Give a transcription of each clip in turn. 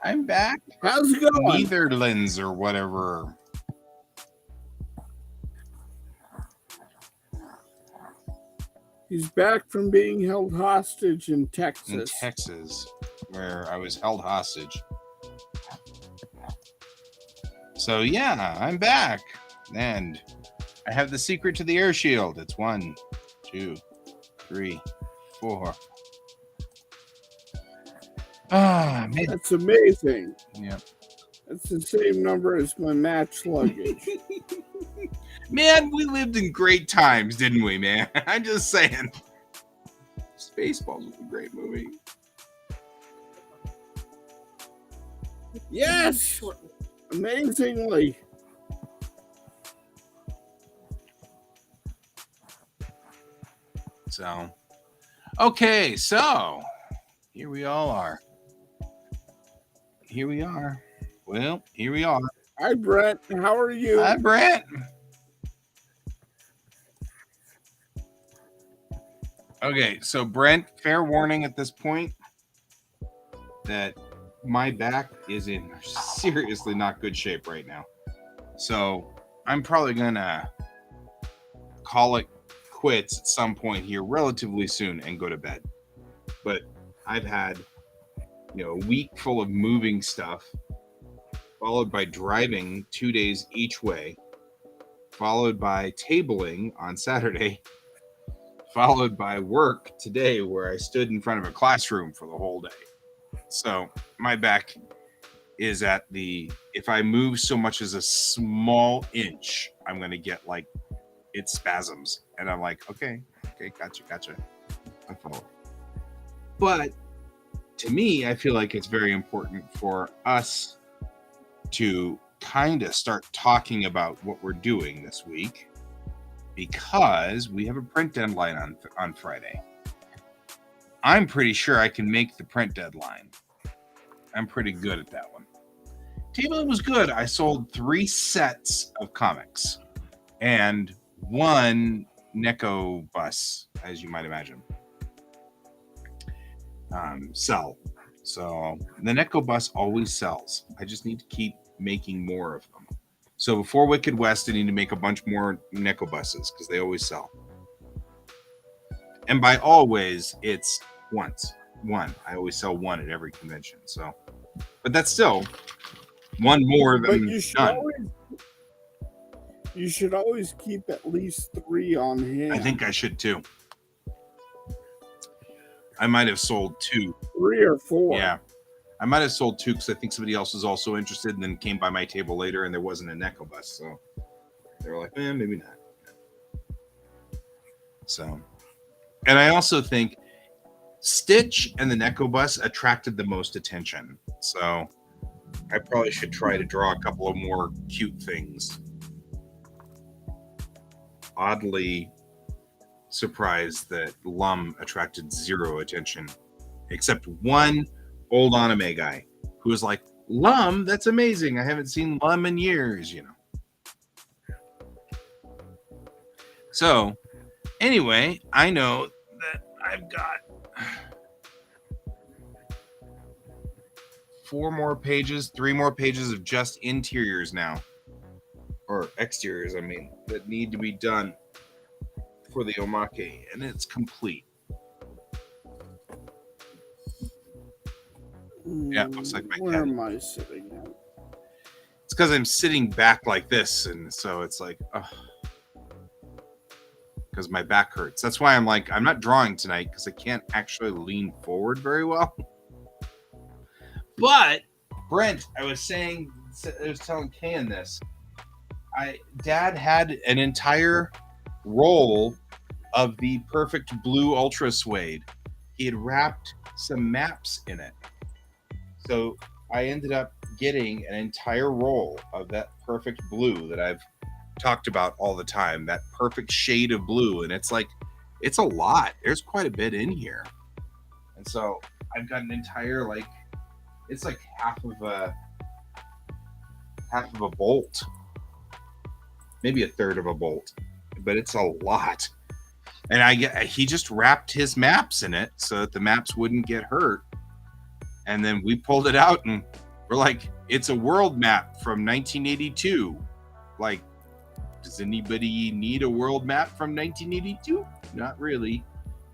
I'm back. How's it going? Netherlands or whatever. He's back from being held hostage in Texas. In Texas, where I was held hostage. So yeah, I'm back. And I have the secret to the air shield. It's 1, 2, 3, 4. Ah, man. That's amazing. Yep. That's the same number as my match luggage. Man, we lived in great times, didn't we, man? I'm just saying. Spaceballs was a great movie. Yes! Amazingly. So, okay, so here we all are. Here we are. Well, here we are. Hi, Brent. How are you? Hi, Brent. Okay, so Brent, fair warning at this point that my back is in seriously not good shape right now. So I'm probably gonna call it quits at some point here relatively soon and go to bed. But I've had, a week full of moving stuff, followed by driving 2 days each way, followed by tabling on Saturday, followed by work today where I stood in front of a classroom for the whole day. So my back is at if I move so much as a small inch, I'm going to get it spasms. And I'm like, okay, gotcha. I follow. But to me, I feel like it's very important for us to kind of start talking about what we're doing this week, because we have a print deadline on Friday. I'm pretty sure I can make the print deadline. I'm pretty good at that one. Tabling was good. I sold 3 sets of comics and 1 Neko bus, as you might imagine. Sell. So the Neko bus always sells. I just need to keep making more of them. So before Wicked West, I need to make a bunch more Neko buses because they always sell. And by always, it's one. I always sell 1 at every convention. So, but that's still 1 more than none. You should always keep at least 3 on hand. I think I should too. I might have sold 2. 3 or 4. Yeah. I might have sold 2 because I think somebody else was also interested and then came by my table later and there wasn't a Neko bus. So they were like, maybe not. So, and I also think Stitch and the Neko bus attracted the most attention. So I probably should try to draw a couple of more cute things. Oddly surprised that Lum attracted 0 attention, except 1 old anime guy who was like, Lum, that's amazing. I haven't seen Lum in years, So, anyway, I know that I've got 3 more pages of just interiors now. Or exteriors, that need to be done for the Omake, and it's complete. Yeah, it looks like my Where am I sitting at? It's because I'm sitting back like this, and so it's like, because my back hurts. That's why I'm not drawing tonight because I can't actually lean forward very well. But Brent, I was telling Kayan this. Dad had an entire roll of the Perfect Blue Ultra Suede. He had wrapped some maps in it. So I ended up getting an entire roll of that Perfect Blue that I've talked about all the time, that perfect shade of blue. And it's a lot. There's quite a bit in here. And so I've got an entire, it's like half of a bolt. Maybe a third of a bolt, but it's a lot. And he just wrapped his maps in it so that the maps wouldn't get hurt. And then we pulled it out and We're like, it's a world map from 1982. Like, does anybody need a world map from 1982? Not really.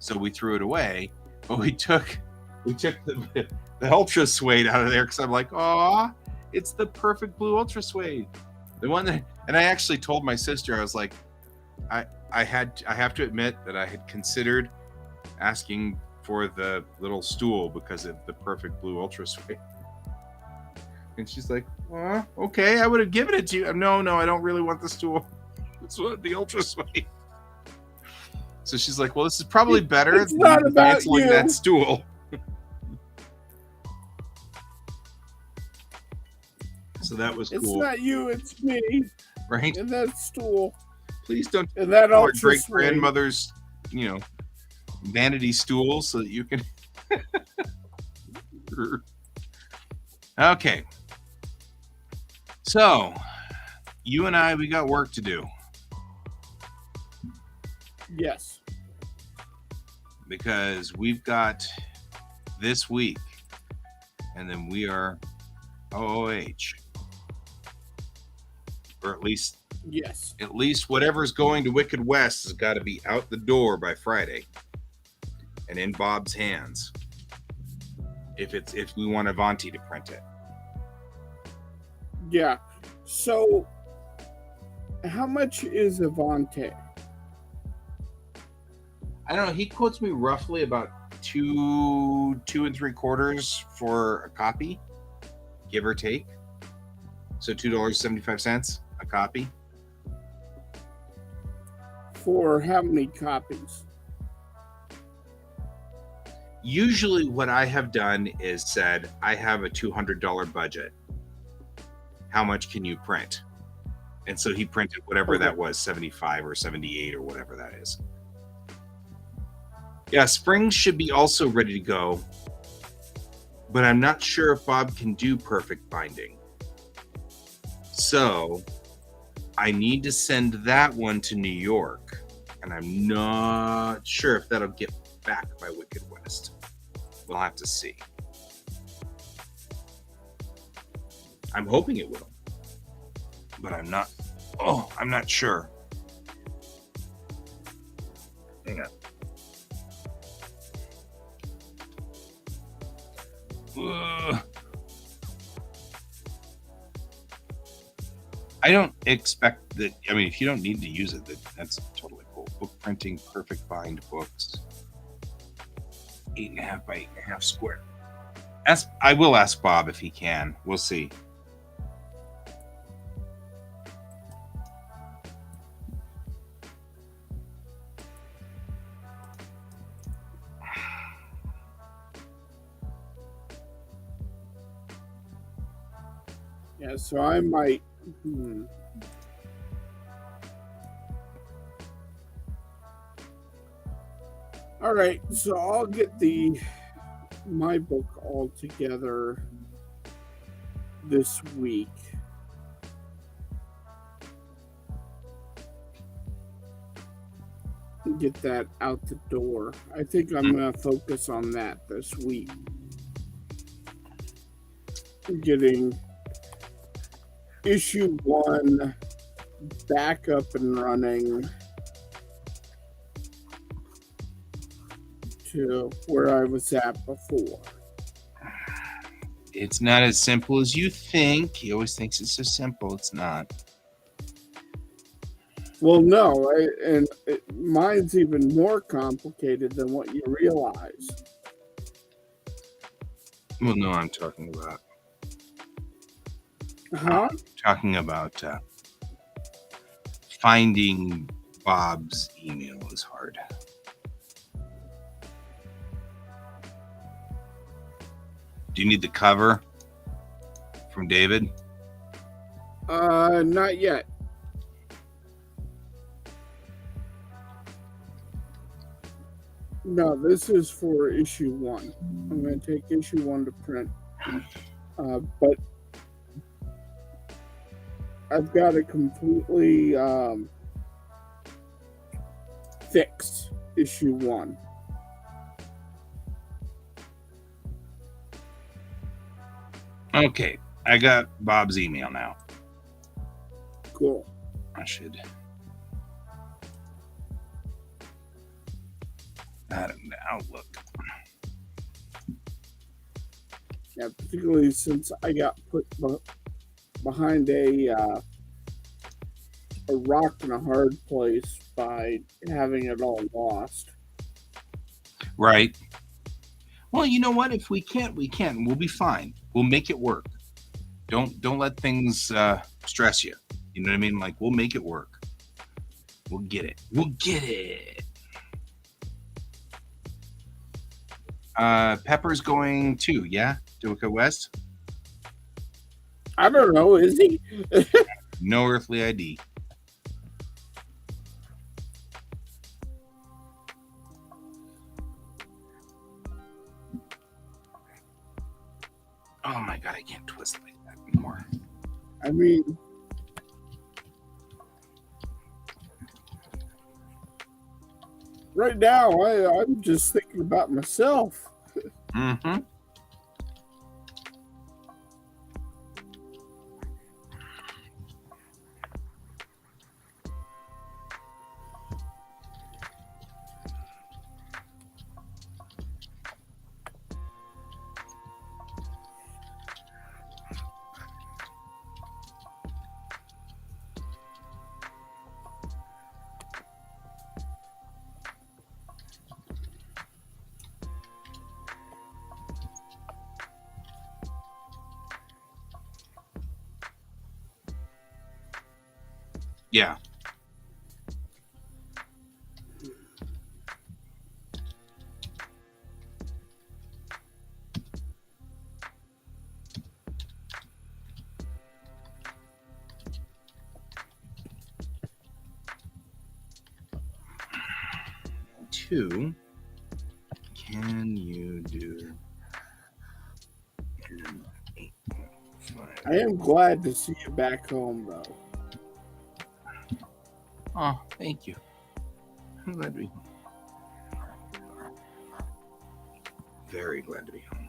So we threw it away. But we took the Ultra Suede out of there because I'm like, oh, it's the perfect blue Ultra Suede. The one that, and I actually told my sister, I was like, I have to admit that I had considered asking for the little stool because of the perfect blue Ultra Suede. And she's like, okay, I would have given it to you. No, I don't really want the stool. It's the Ultra Suede. So she's like, well, this is probably better It's not than about canceling you. that stool. So that was It's cool. not you, it's me. Right? And that stool. Please don't And that our Ultra great Suede. grandmother's, vanity stool so that you can. Okay. So, you and I, we got work to do Yes. because we've got this week, and then we are OOH, or at least Yes. whatever's going to Wicked West has got to be out the door by Friday and in Bob's hands. If we want Avanti to print it. Yeah. So, how much is Avante? I don't know. He quotes me roughly about two and 3/4 for a copy, give or take. So $2.75 a copy. For how many copies? Usually what I have done is said, I have a $200 budget. How much can you print? And so he printed whatever that was, 75 or 78 or whatever that is. Yeah, Springs should be also ready to go, but I'm not sure if Bob can do perfect binding. So I need to send that one to New York, and I'm not sure if that'll get back by Wicked West. We'll have to see. I'm hoping it will, but I'm not sure. Hang on. I don't expect that. I mean, if you don't need to use it, that's totally cool. Book printing, perfect bind books, 8.5 by 8.5 square. I will ask Bob if he can. We'll see. Yeah, so I might. All right, so I'll get my book all together this week. Get that out the door. I think I'm going to focus on that this week. Getting issue 1 back up and running to where I was at before. It's not as simple as you think. He always thinks it's so simple. It's not. Well, no, mine's even more complicated than what you realize. Well, no, I'm talking about. Huh? Talking about finding Bob's email is hard. Do you need the cover from David? Not yet. No, this is for issue 1. I'm going to take issue 1 to print. But I've got to completely fix issue 1. Okay, I got Bob's email now. Cool. I should. Out of the Outlook. Yeah, particularly since I got put behind a rock and a hard place by having it all lost. Right. Well, you know what? If we can't, we can't. We'll be fine. We'll make it work. Don't let things stress you. You know what I mean? Like, we'll make it work. We'll get it. We'll get it. Pepper's going too, yeah? Duca West? I don't know, is he? No earthly ID. Oh my god, I can't twist like that anymore. I mean, right now, I'm just thinking about myself. Mm-hmm. Yeah. Two. Can you do 8.5? I am glad to see you back home, though. Oh, thank you. I'm glad to be home. Very glad to be home.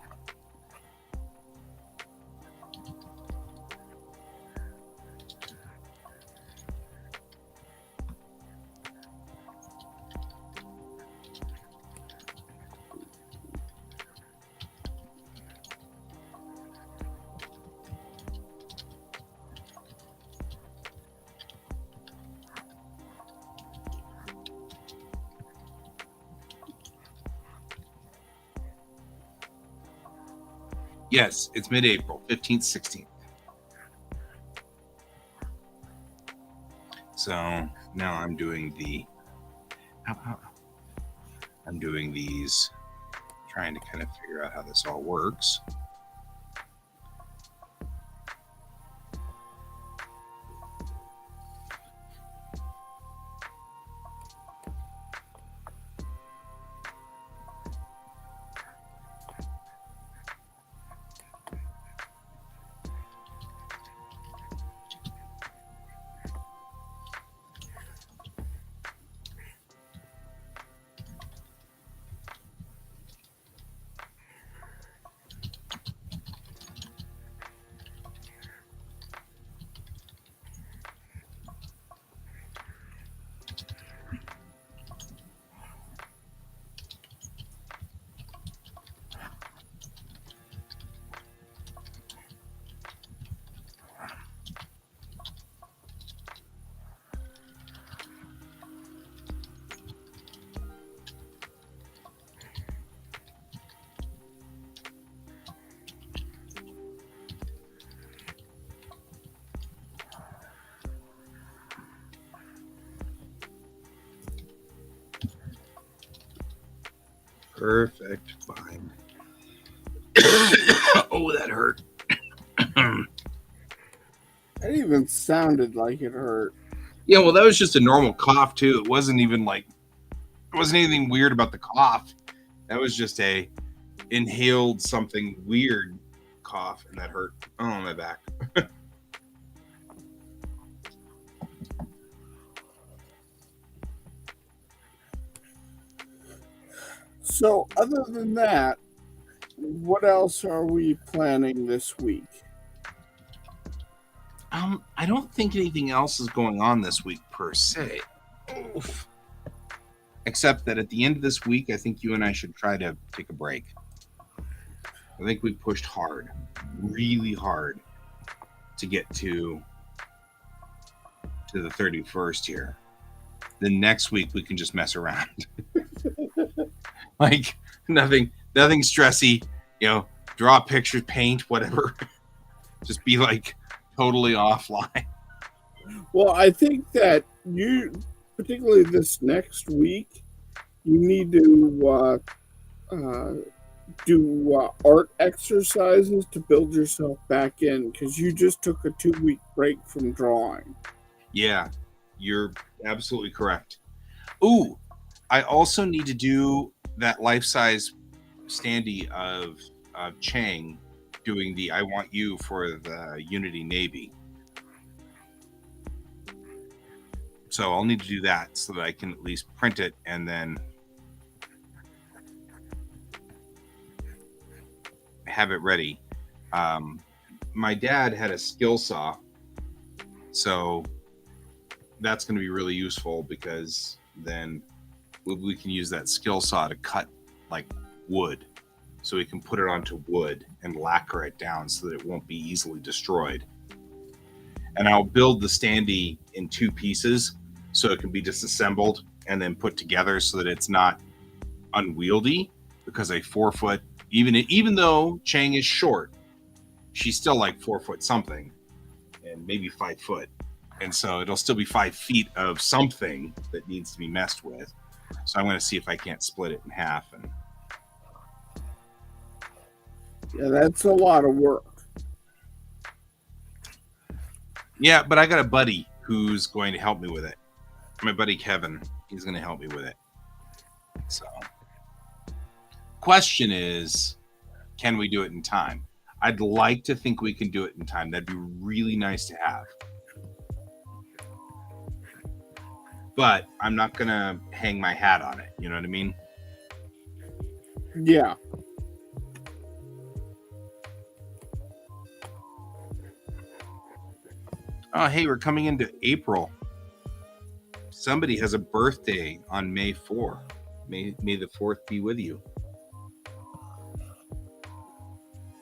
Yes, it's mid-April, 15th, 16th. So now I'm doing I'm doing these, trying to kind of figure out how this all works. Perfect. Fine. Oh, that hurt. It even sounded like it hurt. Yeah, well, that was just a normal cough too. It wasn't even like, it wasn't anything weird about the cough. That was just a inhaled something weird cough, and that hurt. Oh, my back. So, other than that, what else are we planning this week? I don't think anything else is going on this week per se. Oof. Except that at the end of this week, I think you and I should try to take a break. I think we pushed hard, really hard, to get to the 31st here. Then next week we can just mess around. Like nothing stressy, draw pictures, paint, whatever. Just be like totally offline. Well, I think that you, particularly this next week, you need to do art exercises to build yourself back in, because you just took a 2-week break from drawing. Yeah, you're absolutely correct. Ooh, I also need to do that life-size standee of Chang doing the I Want You for the Unity Navy. So I'll need to do that so that I can at least print it and then have it ready. My dad had a skill saw, so that's going to be really useful, because then we can use that skill saw to cut like wood, so we can put it onto wood and lacquer it down so that it won't be easily destroyed. And I'll build the standee in 2 pieces so it can be disassembled and then put together so that it's not unwieldy, because a 4-foot, even though Chang is short, she's still like 4 foot something, and maybe 5 foot. And so it'll still be 5 feet of something that needs to be messed with. So I'm going to see if I can't split it in half. And Yeah, that's a lot of work. yeah, but I got a buddy who's going to help me with it. My buddy Kevin, he's going to help me with it. So, question is, can we do it in time? I'd like to think we can do it in time. That'd be really nice to have. But I'm not going to hang my hat on it. You know what I mean? Yeah. Oh, hey, we're coming into April. Somebody has a birthday on May 4th. May the 4th be with you.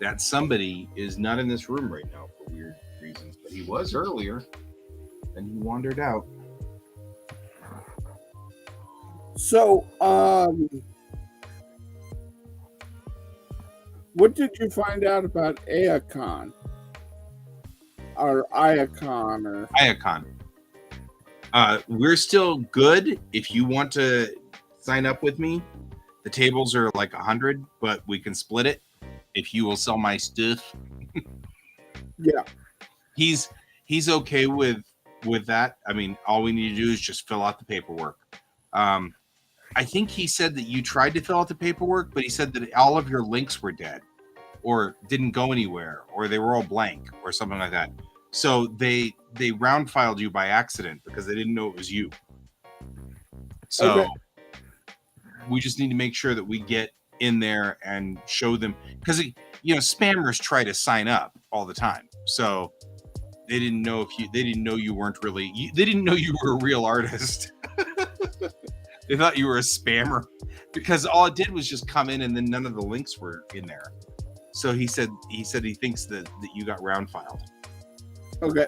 That somebody is not in this room right now for weird reasons, but he was earlier, and he wandered out. So, what did you find out about Aacon? Or Iacon, or Iacon. We're still good. If you want to sign up with me, the tables are like 100, but we can split it if you will sell my stuff. Yeah. He's okay with that. I mean, all we need to do is just fill out the paperwork. I think he said that you tried to fill out the paperwork, but he said that all of your links were dead or didn't go anywhere, or they were all blank or something like that. So they round filed you by accident because they didn't know it was you. So okay. We just need to make sure that we get in there and show them, because spammers try to sign up all the time. So they didn't know you weren't really, they didn't know you were a real artist. They thought you were a spammer, because all it did was just come in and then none of the links were in there. So he said he thinks that you got round filed. Okay.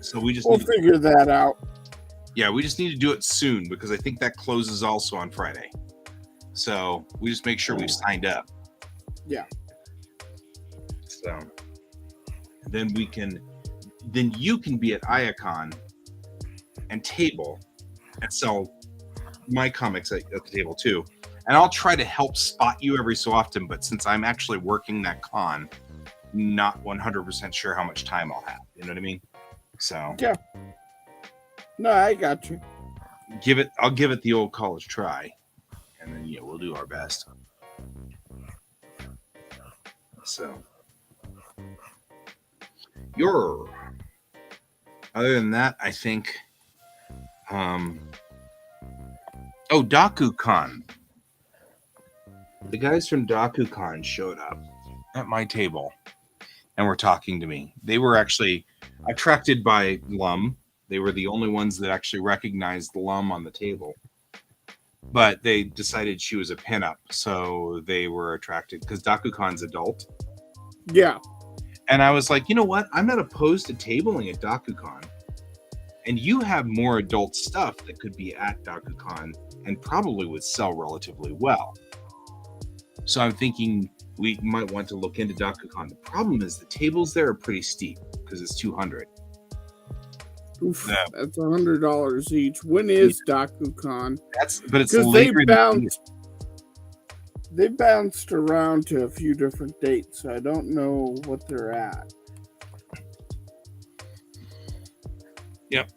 So we'll figure that out. Yeah, we just need to do it soon, because I think that closes also on Friday. So we just make sure we've signed up. Yeah. So then you can be at Iacon and table and sell my comics at the table too. And I'll try to help spot you every so often, but since I'm actually working that con, not 100% sure how much time I'll have. You know what I mean? So yeah. No, I got you. I'll give it the old college try, and then we'll do our best. So other than that, I think DakuCon. The guys from DakuCon showed up at my table, and were talking to me. They were actually attracted by Lum. They were the only ones that actually recognized Lum on the table. But they decided she was a pinup, so they were attracted because Dakukon's adult. Yeah. And I was like, you know what? I'm not opposed to tabling at Dakukon. And you have more adult stuff that could be at Dakukon and probably would sell relatively well. So I'm thinking we might want to look into Dakukon. The problem is the tables there are pretty steep because it's 200. Oof, that's $100 each. When is Dakukon? But it's because later they bounced around to a few different dates. So I don't know what they're at. Yep.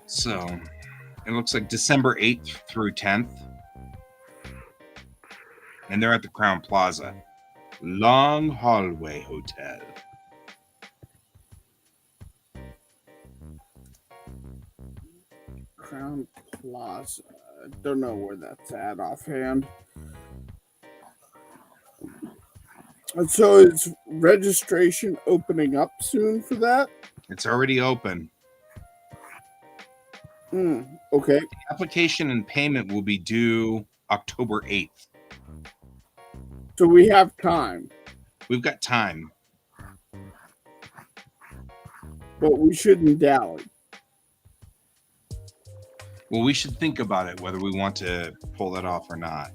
So it looks like December 8th through 10th. And they're at the Crown Plaza. Long Hallway Hotel. Crown Plaza. I don't know where that's at offhand. And so is registration opening up soon for that? It's already open. Okay. The application and payment will be due October 8th. So we have time. We've got time. But we shouldn't dally. Well, we should think about it, whether we want to pull that off or not.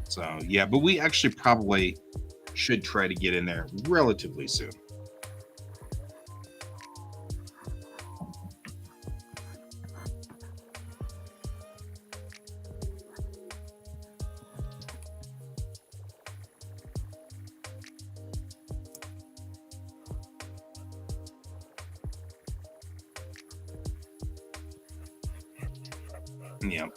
So, yeah, but we actually probably should try to get in there relatively soon. Yeah.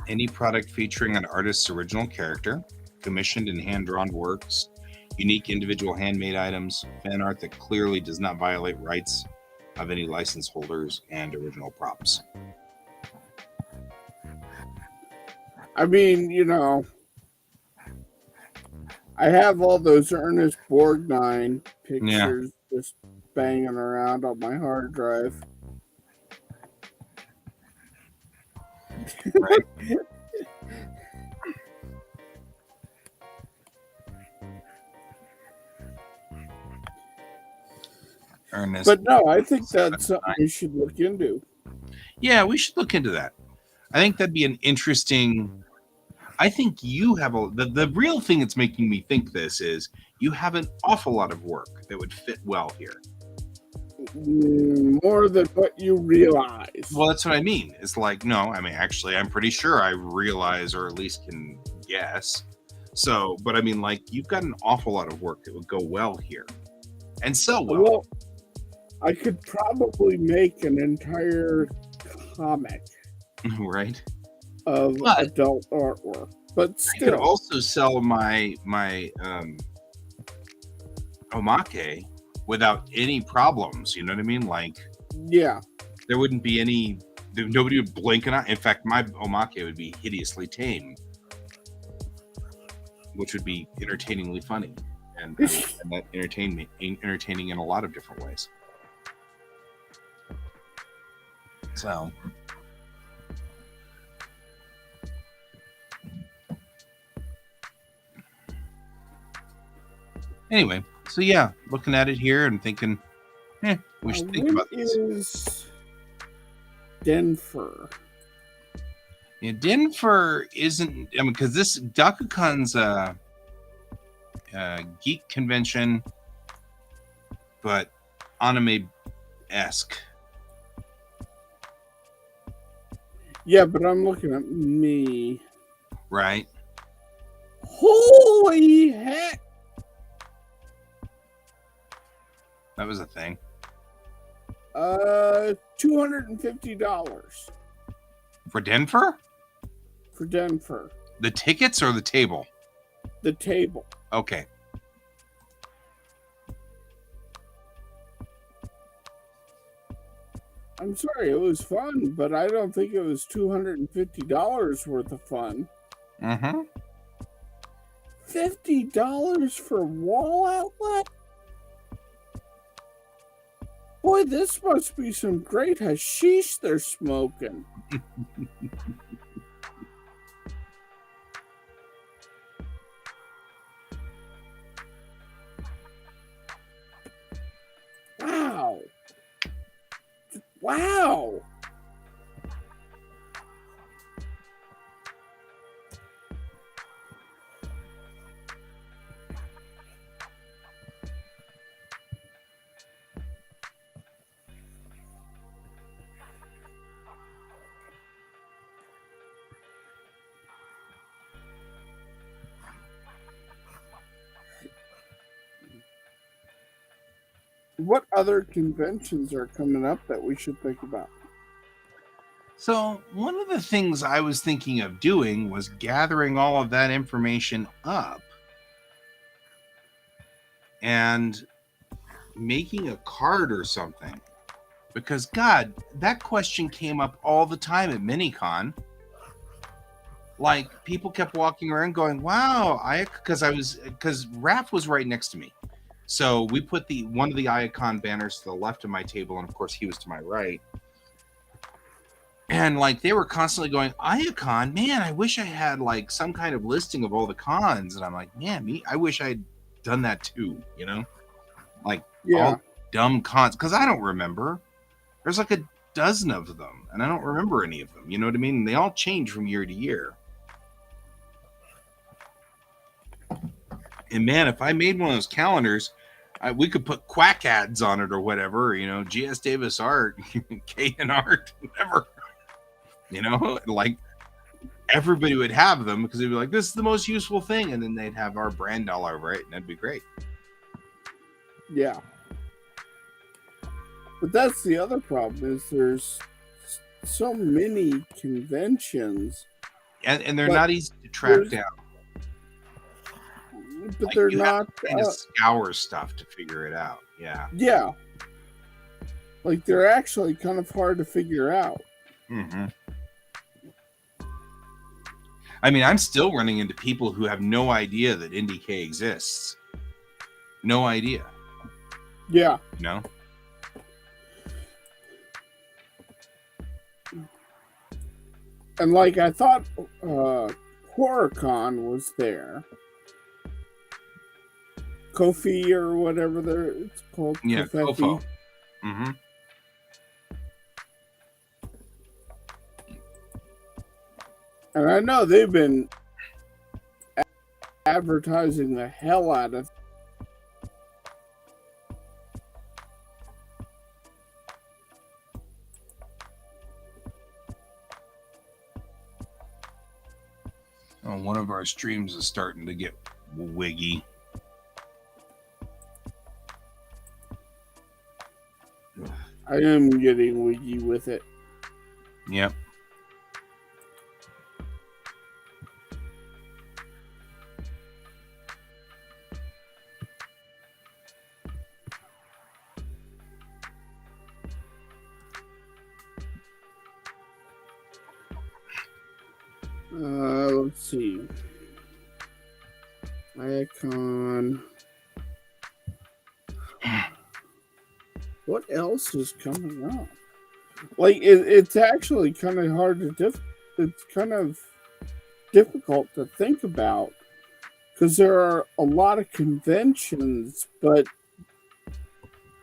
Any product featuring an artist's original character, commissioned and hand-drawn works, unique individual handmade items, fan art that clearly does not violate rights of any license holders, and original props. I mean, you know, I have all those Ernest Borgnine pictures just banging around on my hard drive. Right. Ernest. But no, I think that's something we should look into. Yeah, we should look into that. I think that'd be an interesting. I think you have the real thing that's making me think this is you have an awful lot of work that would fit well here. More than what you realize. Well, that's what I mean. It's like, no, I mean, actually, I'm pretty sure I realize or at least can guess. So, but I mean, like, you've got an awful lot of work that would go well here and sell well. Well, I could probably make an entire comic Right. of adult artwork, but still. I could also sell my omake without any problems. You know what I mean? Like, yeah, there wouldn't be any. Nobody would blink an eye. In fact, my omake would be hideously tame, which would be entertainingly funny, and that entertaining in a lot of different ways. So. Anyway, so yeah, looking at it here and thinking, we should think about this. Is Denver? Yeah, Denver isn't. I mean, because this Dakukon's geek convention, but anime-esque. Yeah, but I'm looking at me. Right. Holy heck! That was a thing. $250 For Denver? for Denver. The tickets or the table? The table. Okay. I'm sorry, it was fun, but I don't think it was $250 worth of fun. Mm-hmm. $50 for wall outlet? Boy, this must be some great hashish they're smoking. Wow. Wow. What other conventions are coming up that we should think about? So, one of the things I was thinking of doing was gathering all of that information up and making a card or something. Because, God, that question came up all the time at MiniCon. Like, people kept walking around going, wow, because Raph was right next to me. So we put one of the Iacon banners to the left of my table, and of course he was to my right. And like they were constantly going, Iacon, man, I wish I had like some kind of listing of all the cons. And I'm like, man, I wish I'd done that too, you know? Like all dumb cons, because I don't remember. There's like a dozen of them, and I don't remember any of them. You know what I mean? And they all change from year to year. And man, if I made one of those calendars, we could put quack ads on it or whatever, you know, GS Davis art, KN art, whatever. You know, like everybody would have them because they'd be like, this is the most useful thing. And then they'd have our brand all over it, and that'd be great. Yeah. But that's the other problem is there's so many conventions. And they're not easy to track down. But like they're not kind of scour stuff to figure it out. Yeah. Yeah. Like they're actually kind of hard to figure out. Mm-hmm. I mean, I'm still running into people who have no idea that IndieK exists. No idea. Yeah. You know? And like I thought HorrorCon was there. Kofi or whatever it's called. Yeah, Kofo. Mm-hmm. And I know they've been advertising the hell out of one of our streams is starting to get wiggy. I am getting wiggy with it. Yep. Let's see. Iacon. What else is coming up? Like it's actually kind of hard to it's kind of difficult to think about because there are a lot of conventions, but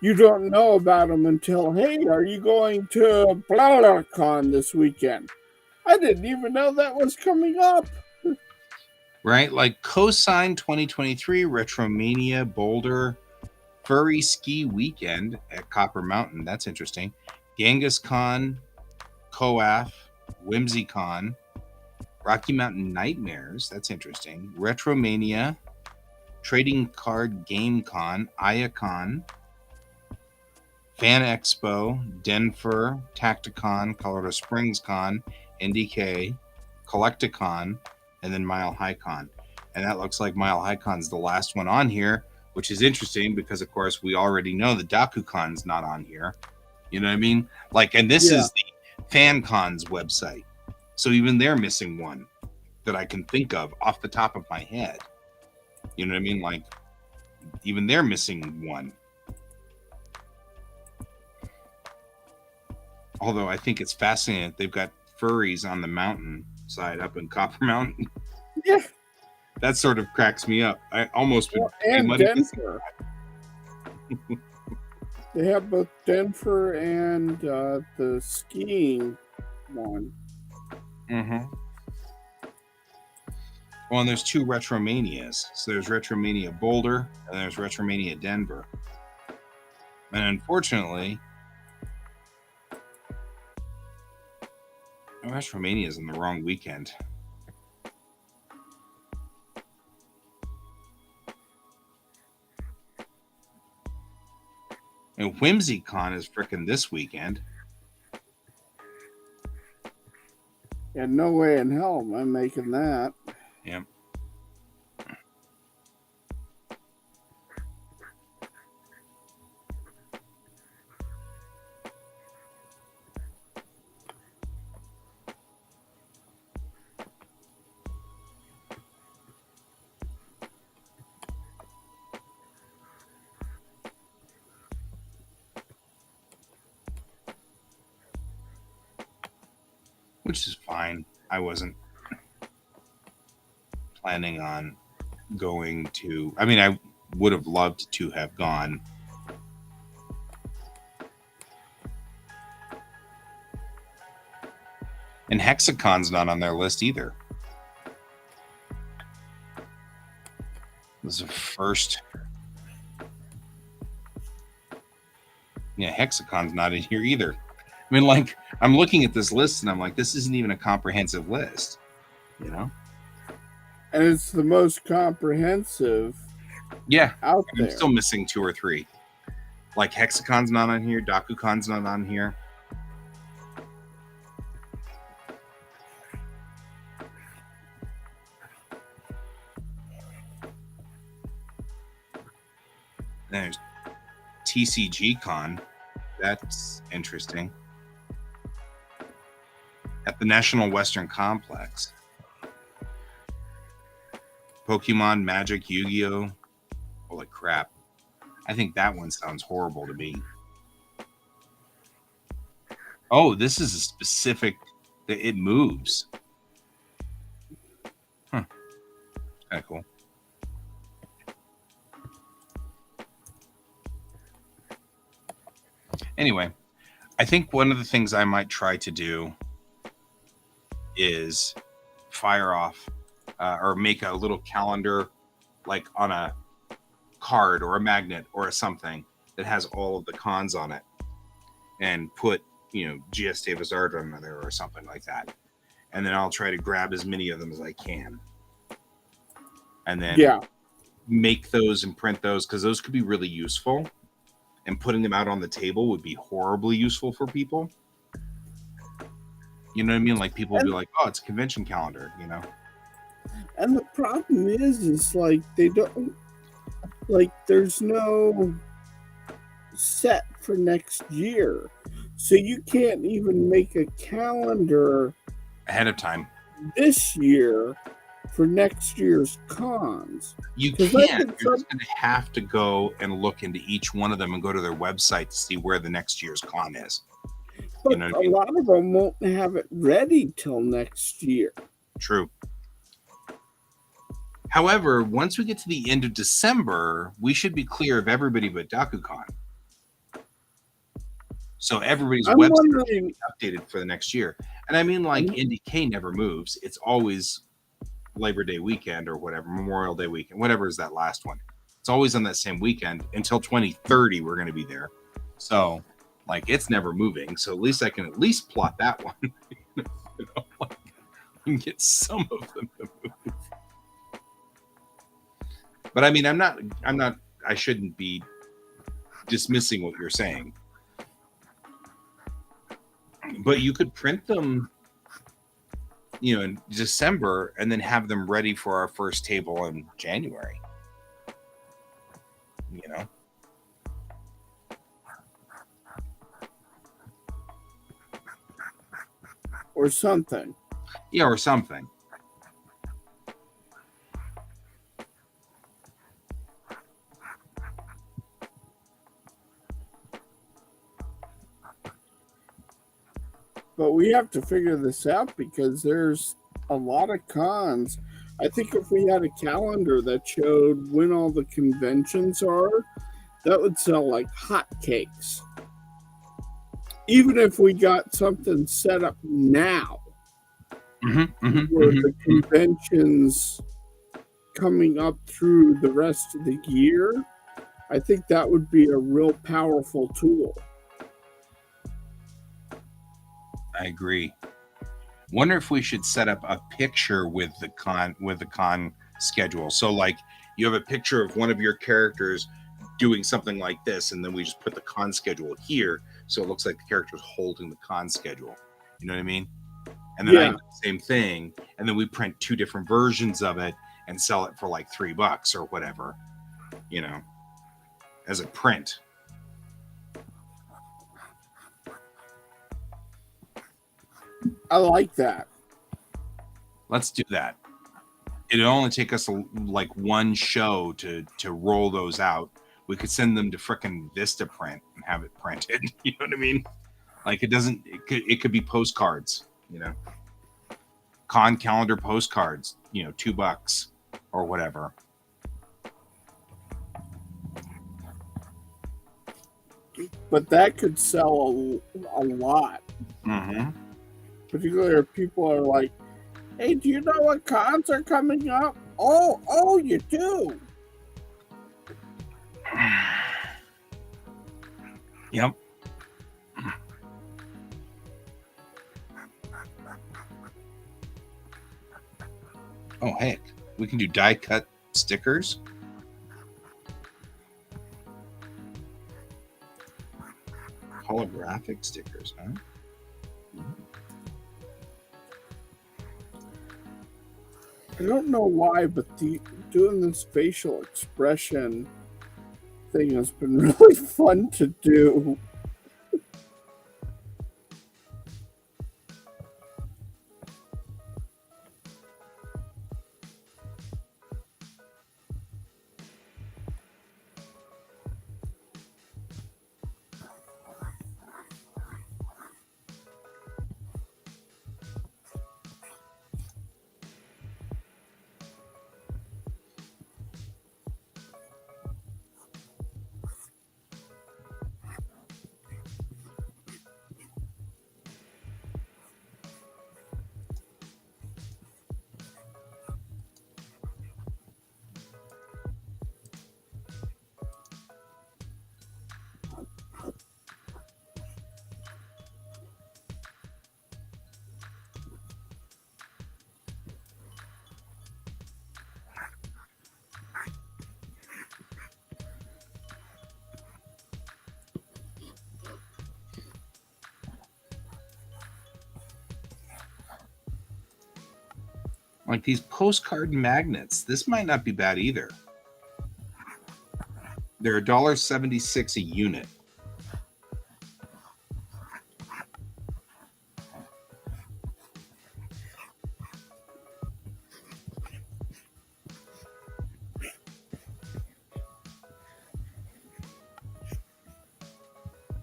you don't know about them until, hey, are you going to BlahBlahCon this weekend? I didn't even know that was coming up. Right? Like Cosine 2023, Retromania, Boulder, Furry Ski Weekend at Copper Mountain. That's interesting. Genghis Con, Coaf, WhimsyCon, Rocky Mountain Nightmares. That's interesting. Retromania, Trading Card Game Con, Iacon, Fan Expo, Denver, Tacticon, Colorado Springs Con, NDK, Collecticon, and then Mile High Con. And that looks like Mile High Con's the last one on here, which is interesting because, of course, we already know the DakuCon's not on here. You know what I mean? Like, and this Yeah. is the FanCon's website. So even they're missing one that I can think of off the top of my head. You know what I mean? Like, even they're missing one. Although I think it's fascinating that they've got furries on the mountain side up in Copper Mountain. Yeah. That sort of cracks me up. I almost would pay And money to see Denver. They have both Denver and the skiing one. Mm-hmm. Well, and there's two Retromanias. So there's Retromania Boulder and there's Retromania Denver. And unfortunately, Retromania is in the wrong weekend. And WhimsyCon is frickin' this weekend. Yeah, no way in hell am I making that. Yeah. Which is fine. I wasn't planning on going to. I mean, I would have loved to have gone. And Hexacon's not on their list either. This is the first. Yeah, Hexacon's not in here either. I mean, like, I'm looking at this list and I'm like, this isn't even a comprehensive list, you know? And it's the most comprehensive Yeah, out I'm there. still missing 2 or 3. Like, Hexacon's not on here, DakuCon's not on here. There's TCGCon. That's interesting. At the National Western Complex. Pokemon, Magic, Yu-Gi-Oh! Holy crap. I think that one sounds horrible to me. Oh, this is a specific... It moves. Huh. Kind of cool. Anyway, I think one of the things I might try to do is fire off or make a little calendar like on a card or a magnet or something that has all of the cons on it and put, you know, GS Davis Art on there or something like that. And then I'll try to grab as many of them as I can. And then make those and print those because those could be really useful. And putting them out on the table would be horribly useful for people. You know what I mean? Like people will be like, oh, it's a convention calendar, you know? And the problem is like they don't, like there's no set for next year. So you can't even make a calendar Ahead of time. This year for next year's cons. You can't. You're just going to have to go and look into each one of them and go to their website to see where the next year's con is. But you know what I mean? a lot of them won't have it ready till next year. True. However, once we get to the end of December, we should be clear of everybody but DakuCon. So everybody's website will be updated for the next year. And I mean, like, NDK never moves. It's always Labor Day weekend or whatever, Memorial Day weekend, whatever is that last one. It's always on that same weekend until 2030. We're going to be there. So, like, it's never moving. So at least I can at least plot that one. You know, like, and get some of them to move. But I mean, I shouldn't be dismissing what you're saying. But you could print them, you know, in December and then have them ready for our first table in January. You know? or something. Yeah, or something. But we have to figure this out because there's a lot of cons. I think if we had a calendar that showed when all the conventions are, that would sell like hotcakes. Even if we got something set up now, where the conventions coming up through the rest of the year, I think that would be a real powerful tool. I agree. Wonder if we should set up a picture with the con schedule. So like you have a picture of one of your characters doing something like this, and then we just put the con schedule here, so it looks like the character's holding the con schedule. You know what I mean? And then I do the same thing, and then we print 2 different versions of it and sell it for like $3 or whatever, you know, as a print. I like that. Let's do that. It'll only take us like one show to roll those out. We could send them to frickin' Vistaprint and have it printed. You know what I mean? Like it could be postcards, you know, con calendar postcards, you know, $2 or whatever. But that could sell a lot. Mm-hmm. Particularly if people are like, hey, do you know what cons are coming up? Oh, you do. Yep. Oh, heck. We can do die cut stickers. Holographic stickers, huh? I don't know why, but doing this facial expression thing has been really fun to do. Like these postcard magnets. This might not be bad either. They're $1.76 a unit.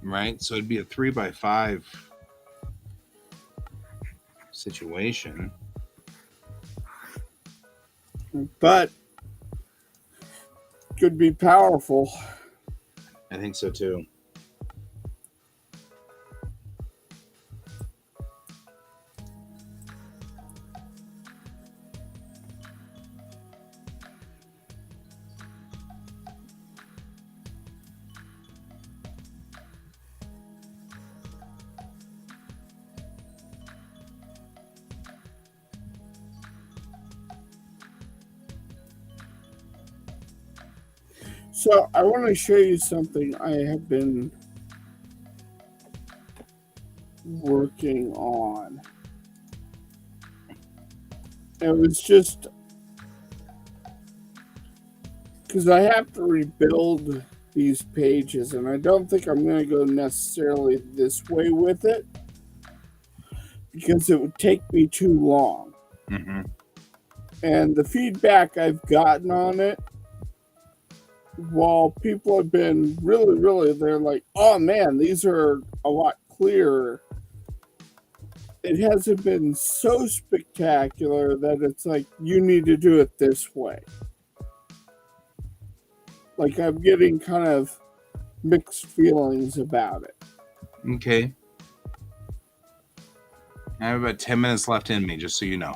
Right? So it'd be a 3x5 situation. But could be powerful. I think so too. So I want to show you something I have been working on. It was just because I have to rebuild these pages, and I don't think I'm going to go necessarily this way with it. because it would take me too long. Mm-hmm. And the feedback I've gotten on it, while people have been really, they're like, oh man, these are a lot clearer. It hasn't been so spectacular that it's like, you need to do it this way. Like, I'm getting kind of mixed feelings about it. Okay. I have about 10 minutes left in me, just so you know.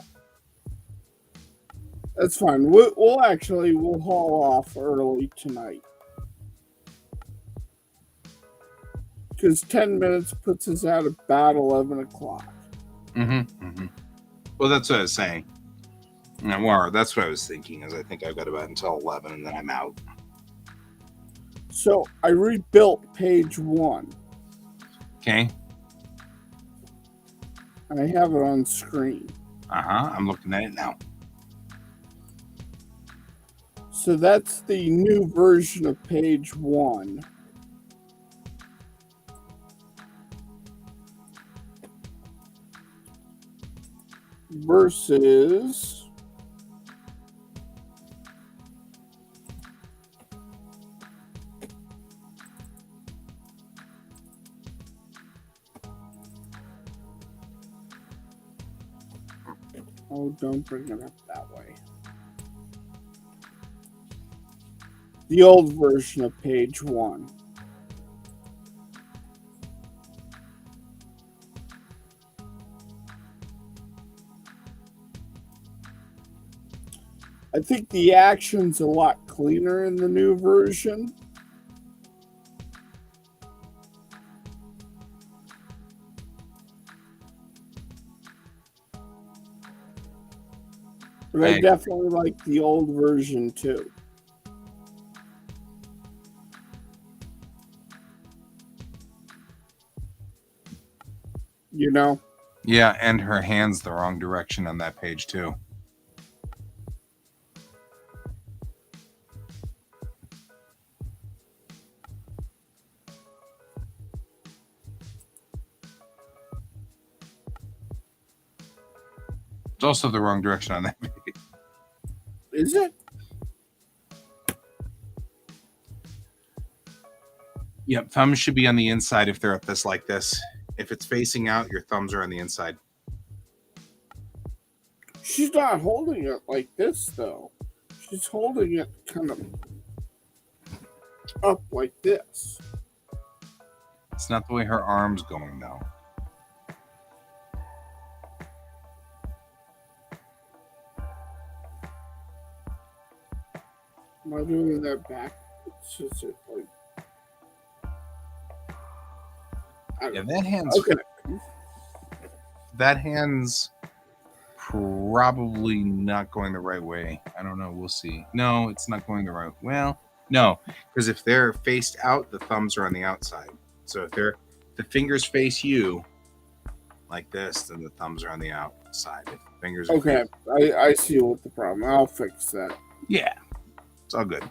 That's fine. We'll haul off early tonight. Because 10 minutes puts us at about 11 o'clock. Mm-hmm. Mm-hmm. Well, that's what I was saying. Well, that's what I was thinking, is I think I've got about until 11 and then I'm out. So I rebuilt page 1. Okay. And I have it on screen. I'm looking at it now. So that's the new version of page 1. Versus don't bring it up that way. The old version of page 1. I think the action's a lot cleaner in the new version. But I definitely like the old version too. You know? Yeah, and her hand's the wrong direction on that page too. It's also the wrong direction on that page. Is it? Yep, thumbs should be on the inside if they're at this like this. If it's facing out, your thumbs are on the inside. She's not holding it like this, though. She's holding it kind of up like this. It's not the way her arm's going, though. Am I doing that back? It's just like... Yeah, that hand's... Okay. That hand's probably not going the right way. I don't know. We'll see. No, it's not going the right way. Well, no, because if they're faced out, the thumbs are on the outside. So if the fingers face you like this, then the thumbs are on the outside. If the fingers are okay, I see what the problem. I'll fix that. Yeah, it's all good.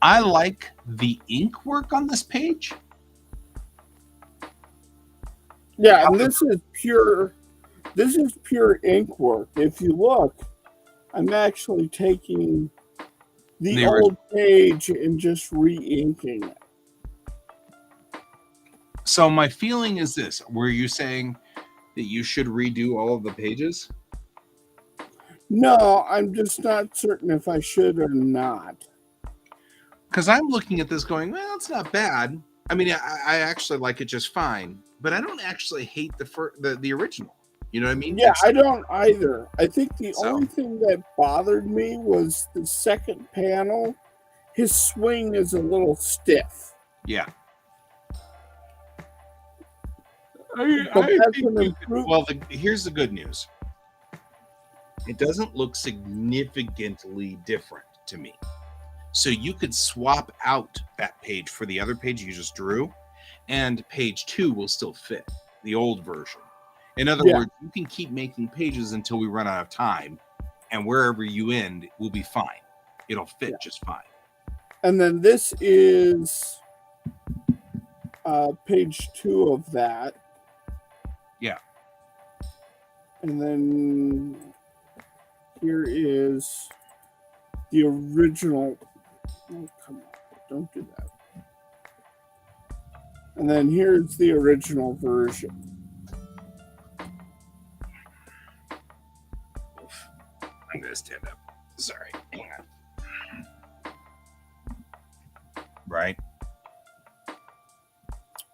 I like the ink work on this page. Yeah, and this is pure ink work. If you look, I'm actually taking the old page and just re-inking it. So my feeling is this: were you saying that you should redo all of the pages? No, I'm just not certain if I should or not. Because I'm looking at this going, well, it's not bad. I mean, I actually like it just fine, but I don't actually hate the original. You know what I mean? Yeah, I don't either. I think the only thing that bothered me was the second panel. His swing is a little stiff. Yeah. Here's the good news. It doesn't look significantly different to me. So you could swap out that page for the other page you just drew, and page 2 will still fit, the old version. In other words, you can keep making pages until we run out of time, and wherever you end will be fine. It'll fit just fine. And then this is page 2 of that. Yeah. And then here is the original. Oh, come on. Don't do that. And then here's the original version. I'm going to stand up. Sorry. Hang on. Right.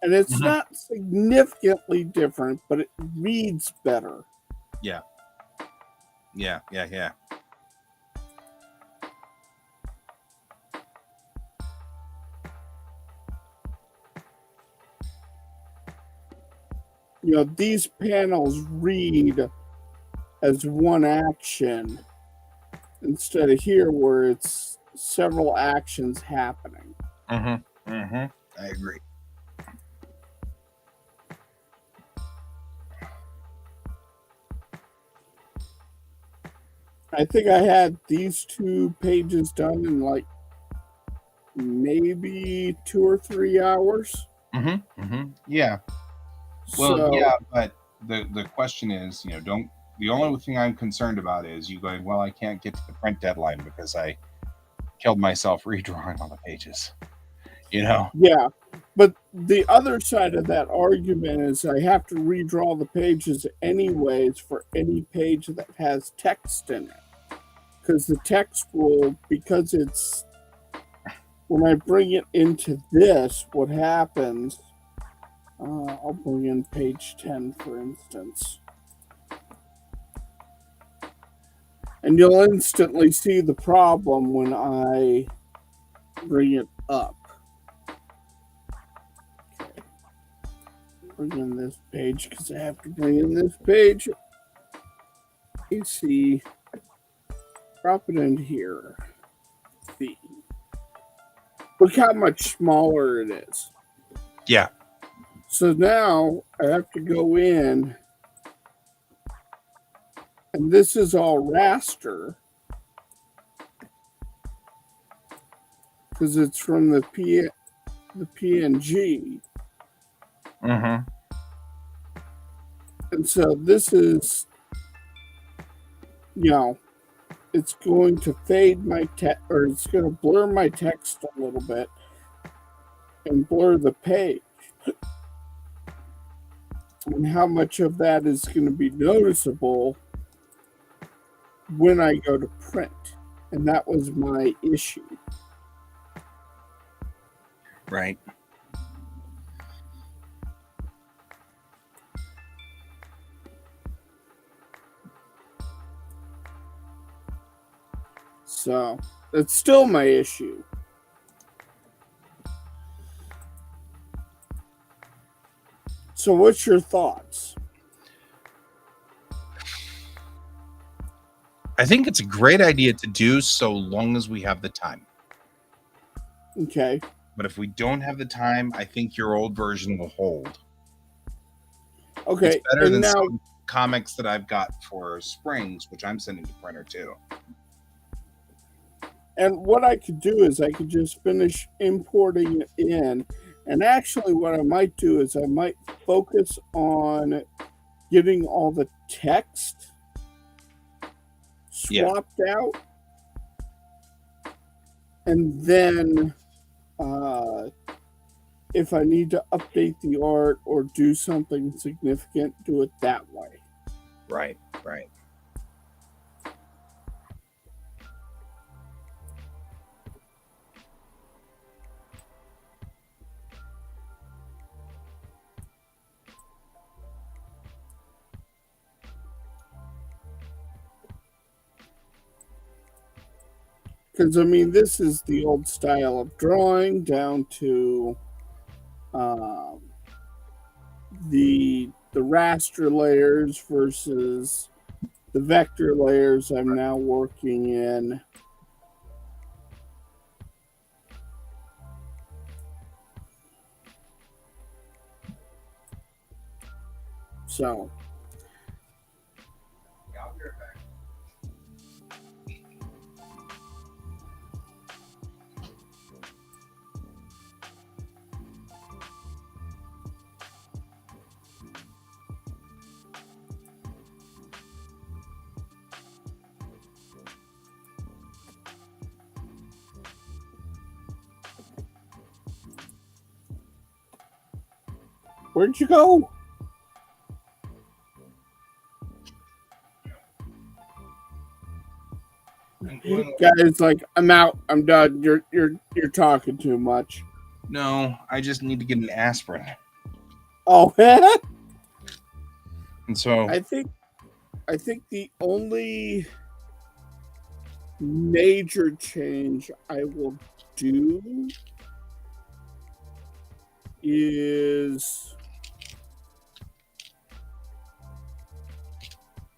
And it's not significantly different, but it reads better. Yeah. Yeah. These panels read as one action instead of here where it's several actions happening. I agree. I think I had these 2 pages done in like maybe 2 or 3 hours. Yeah. Well, yeah, but the question is, the only thing I'm concerned about is you going, well, I can't get to the print deadline because I killed myself redrawing all the pages. Yeah, but the other side of that argument is I have to redraw the pages anyways for any page that has text in it. Because the text will, because it's, when I bring it into this, what happens, I'll bring in page 10, for instance. And you'll instantly see the problem when I bring it up. Okay. Bring in this page because I have to bring in this page. AC. Drop it in here. B. Look how much smaller it is. Yeah. So now I have to go in, and this is all raster because it's from the PNG. And so this is, it's going to fade my text, or it's going to blur my text a little bit and blur the page. And how much of that is going to be noticeable when I go to print. And that was my issue. Right. So it's still my issue. So what's your thoughts? I think it's a great idea to do so long as we have the time. Okay. But if we don't have the time, I think your old version will hold. Okay. It's better than some comics that I've got for Springs, which I'm sending to printer too. And what I could do is I could just finish importing it in. And actually what I might do is I might focus on getting all the text swapped out. And then if I need to update the art or do something significant, do it that way. Right. Because, this is the old style of drawing down to the raster layers versus the vector layers I'm now working in. So. Where'd you go? Guys, like, I'm out. I'm done. You're talking too much. No, I just need to get an aspirin. Oh, And so I think the only major change I will do is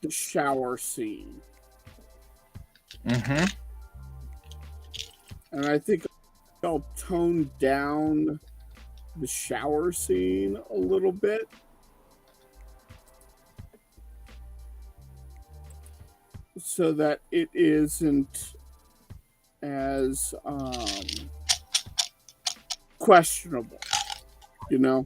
the shower scene. mm-hmm. And I think I'll tone down the shower scene a little bit. So that it isn't as questionable, you know?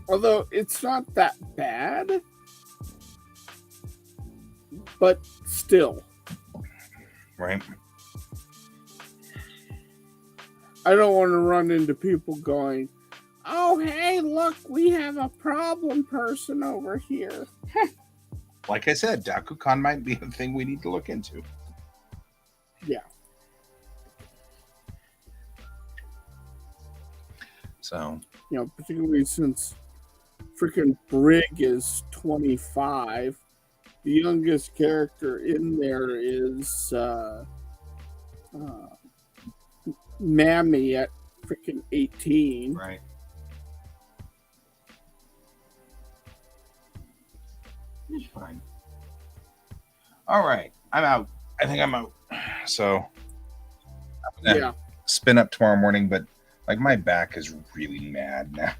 Although it's not that bad, but still. Right. I don't want to run into people going, "Oh, hey, look, we have a problem person over here." Like I said, Dakukan might be a thing we need to look into. Yeah. So, you know, particularly since freaking Brig is 25. The youngest character in there is Mammy at freaking 18. right. It's fine. All right. I'm out. I think I'm out. So, I'm gonna Yeah, spin up tomorrow morning, but like my back is really mad now.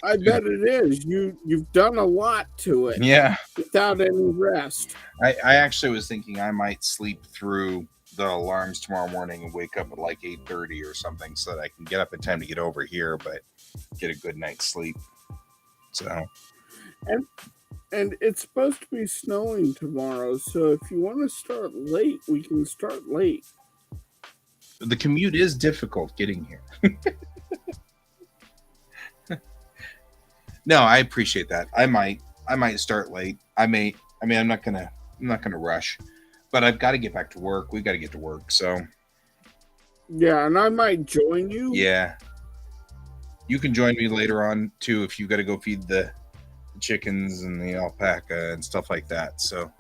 I bet it is. You've done a lot to it Yeah. without any rest. I actually was thinking I might sleep through the alarms tomorrow morning and wake up at like 8:30 or something so that I can get up in time to get over here, but get a good night's sleep. So, And it's supposed to be snowing tomorrow, so if you want to start late, we can start late. the commute is difficult getting here. No, I appreciate that. I might start late. I'm not gonna rush, but I've got to get back to work. We've got to get to work. So Yeah, and I might join you. yeah, you can join me later on too if you got to go feed the chickens and the alpaca and stuff like that. So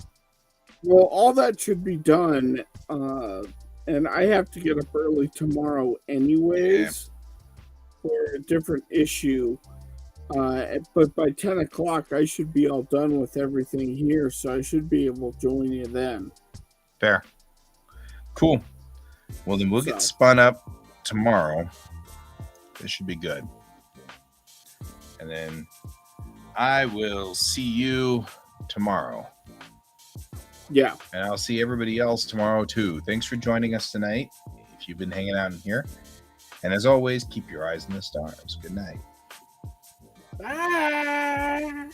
Well, all that should be done, and I have to get up early tomorrow anyways for a different issue. But by 10 o'clock, I should be all done with everything here, so I should be able to join you then. fair, cool. Well, then we'll get So- spun up tomorrow. This should be good, and then I will see you tomorrow. Yeah. And I'll see everybody else tomorrow too. Thanks for joining us tonight. If you've been hanging out in here. And as always, keep your eyes on the stars. Good night. Bye.